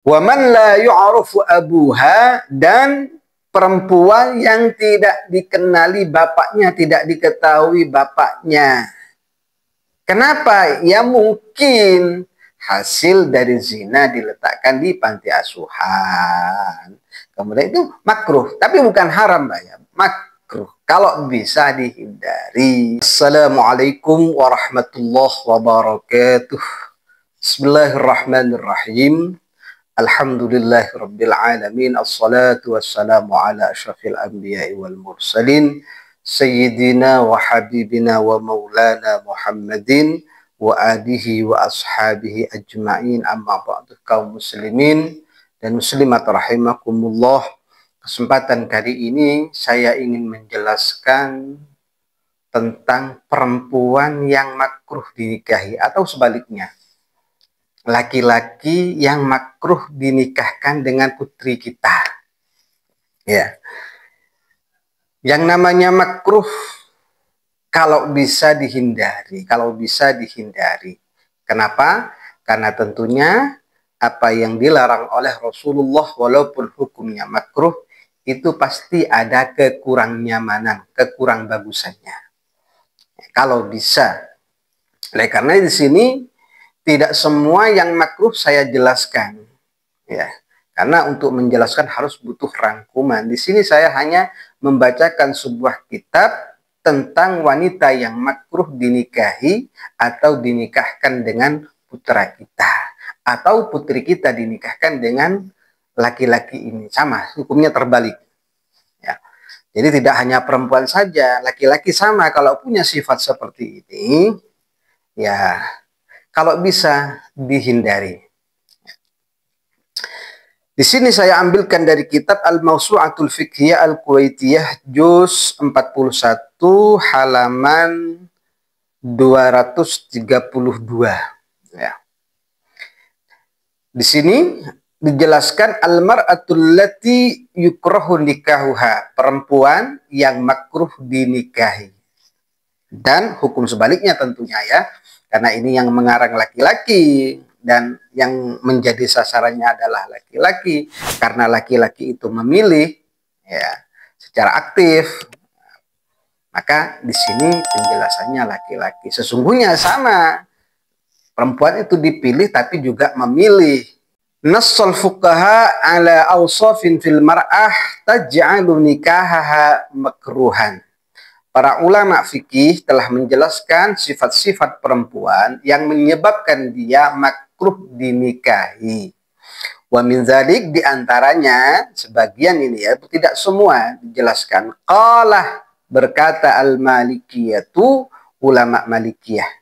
Wa man la yu'rafu abuha, dan perempuan yang tidak dikenali bapaknya, tidak diketahui bapaknya. Kenapa? Ya mungkin hasil dari zina diletakkan di panti asuhan. Kemudian itu makruh, tapi bukan haram, Mbak ya. Makruh kalau bisa dihindari. Assalamualaikum warahmatullahi wabarakatuh. Bismillahirrahmanirrahim. Alhamdulillahirabbil alamin. Assalatu wassalamu ala asyrafil anbiya'i wal mursalin. Sayyidina wa habibina wa maulana Muhammadin wa alihi wa ashabihi ajma'in, amma ba'du. Kaum muslimin dan muslimat rahimakumullah. Kesempatan kali ini saya ingin menjelaskan tentang perempuan yang makruh dinikahi, atau sebaliknya, laki-laki yang makruh dinikahkan dengan putri kita. Ya. Yang namanya makruh kalau bisa dihindari, Kenapa? Karena tentunya apa yang dilarang oleh Rasulullah, walaupun hukumnya makruh, itu pasti ada kekurang nyamanan, kekurang bagusannya. Kalau bisa. Oleh karena di sini tidak semua yang makruh saya jelaskan, ya. Karena untuk menjelaskan harus butuh rangkuman. Di sini saya hanya membacakan sebuah kitab tentang wanita yang makruh dinikahi atau dinikahkan dengan putra kita, atau putri kita dinikahkan dengan laki-laki ini. Sama, hukumnya terbalik. Ya. Jadi tidak hanya perempuan saja, laki-laki sama kalau punya sifat seperti ini, ya kalau bisa dihindari. Di sini saya ambilkan dari kitab Al-Mawsu'atul Fiqhiyah Al-Kuwaitiyah juz 41 halaman 232. Ya. Di sini dijelaskan al-mar'atul lati yukrahu nikahuha, perempuan yang makruh dinikahi. Dan hukum sebaliknya tentunya ya, karena ini yang mengarang laki-laki dan yang menjadi sasarannya adalah laki-laki, karena laki-laki itu memilih ya secara aktif, maka di sini penjelasannya laki-laki. Sesungguhnya sama, perempuan itu dipilih tapi juga memilih. Nassal fuqaha ala awsafin fil mar'ah taj'alu nikahaha makruhan. Para ulama fikih telah menjelaskan sifat-sifat perempuan yang menyebabkan dia makruh dinikahi. Wa min dzalik, diantaranya sebagian ini ya, tidak semua dijelaskan. Qalah, berkata al-Malikiyatu, ulama Malikiyah,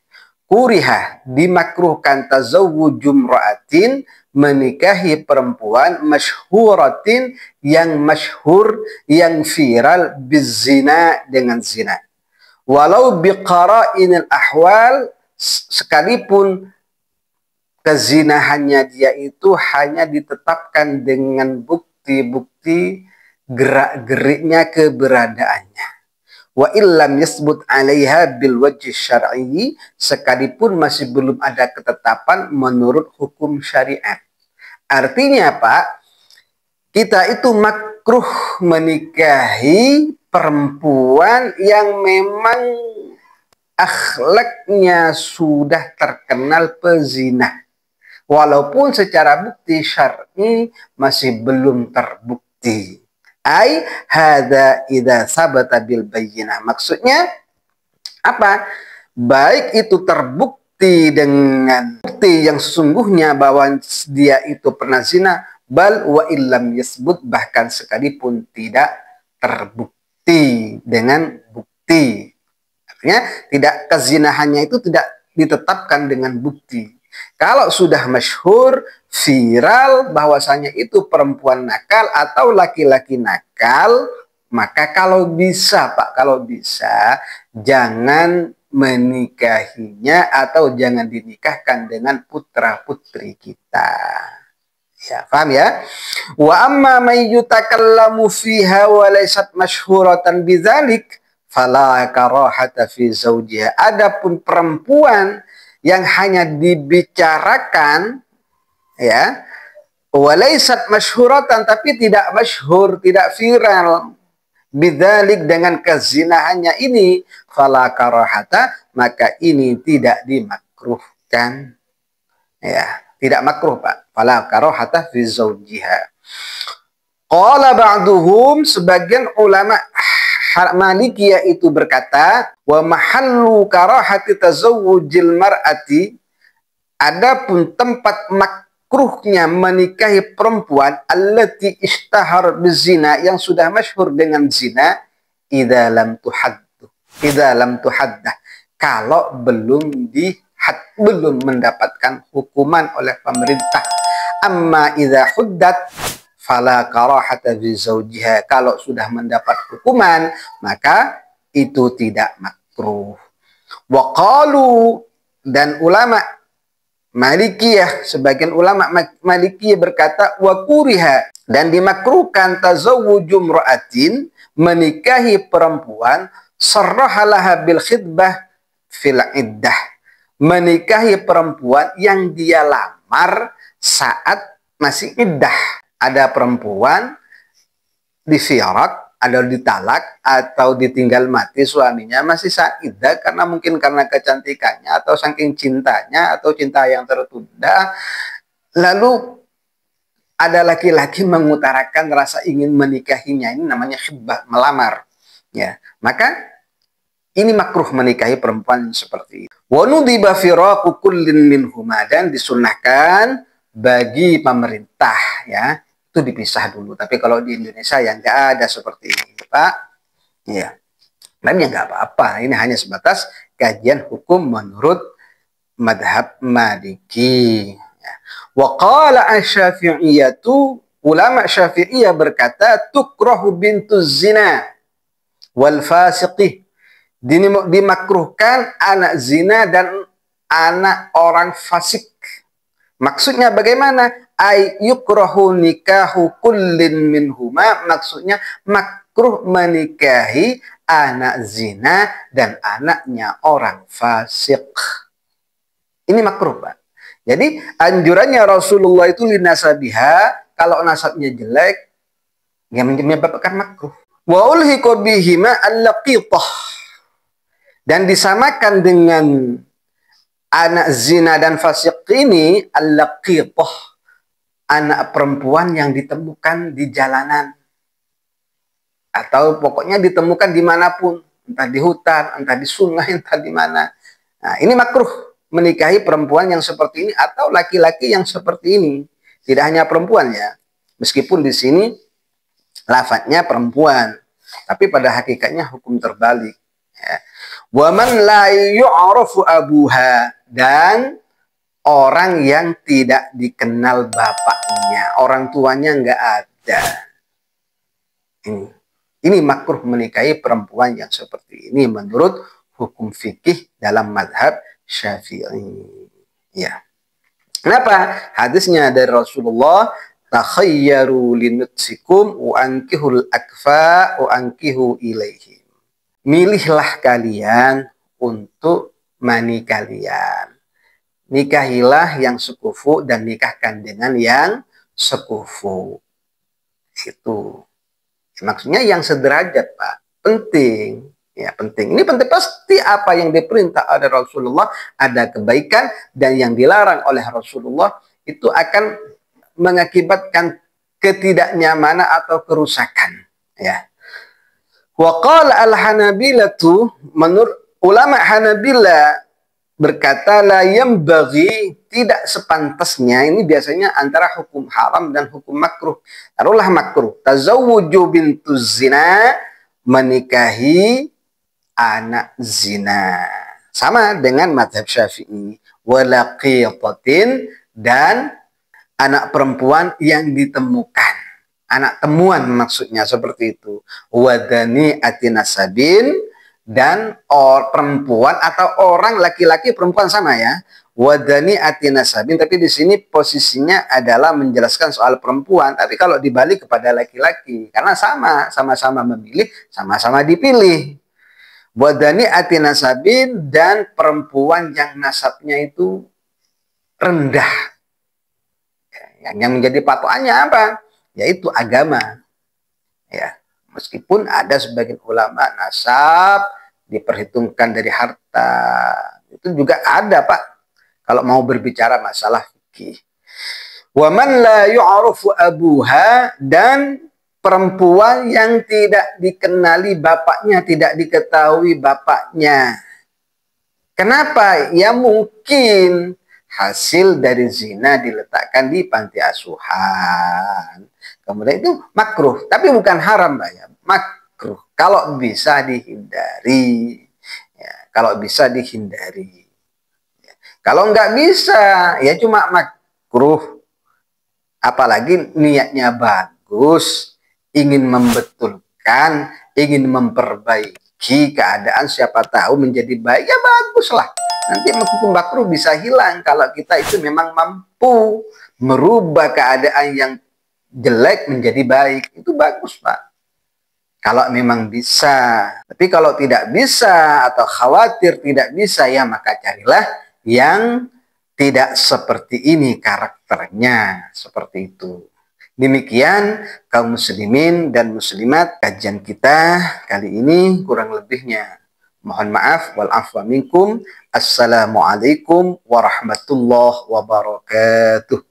kuriha, dimakruhkan tazawwujum ra'atin, menikahi perempuan masyhuratin, yang masyhur, yang viral, bizina, dengan zina. Walau biqara'inil ahwal, sekalipun kezinahannya dia itu hanya ditetapkan dengan bukti-bukti gerak-geriknya, keberadaannya. Wa illam yasbut 'alaiha bil wajhi syar'i, sekalipun masih belum ada ketetapan menurut hukum syariat. Artinya Pak, kita itu makruh menikahi perempuan yang memang akhlaknya sudah terkenal pezina, walaupun secara bukti syar'i masih belum terbukti. Ai hadza idza sabata bil bayyinah. Maksudnya apa? Baik itu terbukti dengan bukti yang sesungguhnya bahwa dia itu pernah zina, bal wa illam yasbut, bahkan sekalipun tidak terbukti dengan bukti. Artinya tidak, kezinahannya itu tidak ditetapkan dengan bukti. Kalau sudah masyhur, viral bahwasanya itu perempuan nakal atau laki-laki nakal, maka kalau bisa Pak, kalau bisa jangan menikahinya atau jangan dinikahkan dengan putra-putri kita. Ya, paham ya? Wa amma may yutakallamu fiha wa laysat masyhuratan bidzalik fala karahata fi zawjiha. Adapun perempuan yang hanya dibicarakan ya, Walaisat masyhuratan, tapi tidak masyhur, tidak viral. Bidzalik, dengan kezinahannya ini, fala karahata, maka ini tidak dimakruhkan. Ya, tidak makruh, Pak. Fala karahata fi zaujiha. Qala ba'duhum, sebagian ulama Malikiyah itu berkata, wa mahallu karahati tazawwujil mar'ati, adapun tempat makruhnya menikahi perempuan allati ishtahar bizina, yang sudah masyhur dengan zina, idza lam tuhaddah, kalau belum mendapatkan hukuman oleh pemerintah. Amma idza huddat fala karahata fi zaujiha, kalau sudah mendapat hukuman maka itu tidak makruh. Wa qalu, dan ulama Malikiyah, sebagian ulama Malikiyah berkata, wa kuriha, dan dimakruhkan tazawwuju imra'atin, menikahi perempuan, sarrahalaha bil khidbah fil iddah, menikahi perempuan yang dia lamar saat masih iddah. Ada perempuan difirak, ada ditalak, atau ditinggal mati suaminya masih saat iddah, karena mungkin karena kecantikannya, atau saking cintanya, atau cinta yang tertunda. Lalu ada laki-laki mengutarakan rasa ingin menikahinya, ini namanya khidbah, melamar. Ya, maka ini makruh menikahi perempuan seperti itu. Wa nudiba firaqu kullin minhuma, dan disunahkan bagi pemerintah, ya, itu dipisah dulu. Tapi kalau di Indonesia yang nggak ada seperti ini, Pak. Ya, tapi ya nggak apa-apa. Ini hanya sebatas kajian hukum menurut madhab Maliki. Ya. Wa qala asy-Syafi'iyatu, ulama Syafi'iyah berkata, tukrahu bintu zina wal fasiqih, dimakruhkan anak zina dan anak orang fasik. Maksudnya bagaimana? Ay yukrahu nikahu kullin minhuma, maksudnya makruh menikahi anak zina dan anaknya orang fasik. Ini makruh, Pak. Jadi anjurannya Rasulullah itu linasabiha, kalau nasabnya jelek, ya menyebabkan makruh. Wa ulhiqa bihima al-laqitah, dan disamakan dengan anak zina dan fasik ini al-laqitah, anak perempuan yang ditemukan di jalanan, atau pokoknya ditemukan dimanapun, entah di hutan, entah di sungai, entah di mana. Nah, ini makruh menikahi perempuan yang seperti ini, atau laki-laki yang seperti ini. Tidak hanya perempuan, ya, meskipun di sini lafadznya perempuan, tapi pada hakikatnya hukum terbalik. Ya. Wa man la yu'rafu abuha, dan orang yang tidak dikenal bapaknya, orang tuanya nggak ada. Ini makruh menikahi perempuan yang seperti ini menurut hukum fikih dalam madhab Syafi'i. Ya. Kenapa? Hadisnya dari Rasulullah, takhayyaru linutsikum wa ankihul akfa wa ankihu ilaihim. Milihlah kalian untuk mani kalian. Nikahilah yang sekufu dan nikahkan dengan yang sekufu. Itu. Maksudnya yang sederajat, Pak. Penting. Ya, penting. Ini penting. Pasti apa yang diperintah oleh Rasulullah ada kebaikan, dan yang dilarang oleh Rasulullah itu akan mengakibatkan ketidaknyamanan atau kerusakan. Ya. Wa qala al-Hanabilatu, menurut ulama Hanabila berkata, la yambaghi, tidak sepantasnya, ini biasanya antara hukum haram dan hukum makruh. Taruhlah makruh, tazawwuju bintu zina, menikahi anak zina. Sama dengan madhab Syafi'i. Walaqitatin, dan anak perempuan yang ditemukan. Anak temuan maksudnya seperti itu. Wadani atinasabin, dan perempuan atau orang laki-laki perempuan sama, ya. Wadani atinasabin, tapi di sini posisinya adalah menjelaskan soal perempuan, tapi kalau dibalik kepada laki-laki, karena sama-sama memilih, sama-sama dipilih. Wadani atinasabin, dan perempuan yang nasabnya itu rendah. Yang menjadi patokannya apa? Yaitu agama. Ya, meskipun ada sebagian ulama nasab diperhitungkan dari harta, itu juga ada Pak. Kalau mau berbicara masalah fikih. Wa man la yu'rafu abuha, dan perempuan yang tidak dikenali bapaknya, tidak diketahui bapaknya. Kenapa? Ya mungkin hasil dari zina diletakkan di panti asuhan. Kemudian itu makruh, tapi bukan haram, Mbak ya. Makruh kalau bisa dihindari. Ya, kalau bisa dihindari. Ya. Kalau nggak bisa, ya cuma makruh. Apalagi niatnya bagus, ingin membetulkan, ingin memperbaiki keadaan, siapa tahu menjadi baik, ya baguslah. Nanti hukum makruh bisa hilang kalau kita itu memang mampu merubah keadaan yang jelek menjadi baik. Itu bagus, Pak. Kalau memang bisa. Tapi kalau tidak bisa atau khawatir tidak bisa, ya maka carilah yang tidak seperti ini karakternya. Seperti itu. Demikian kaum muslimin dan muslimat, kajian kita kali ini kurang lebihnya. Mohon maaf, wal afwa minkum. Assalamualaikum warahmatullahi wabarakatuh.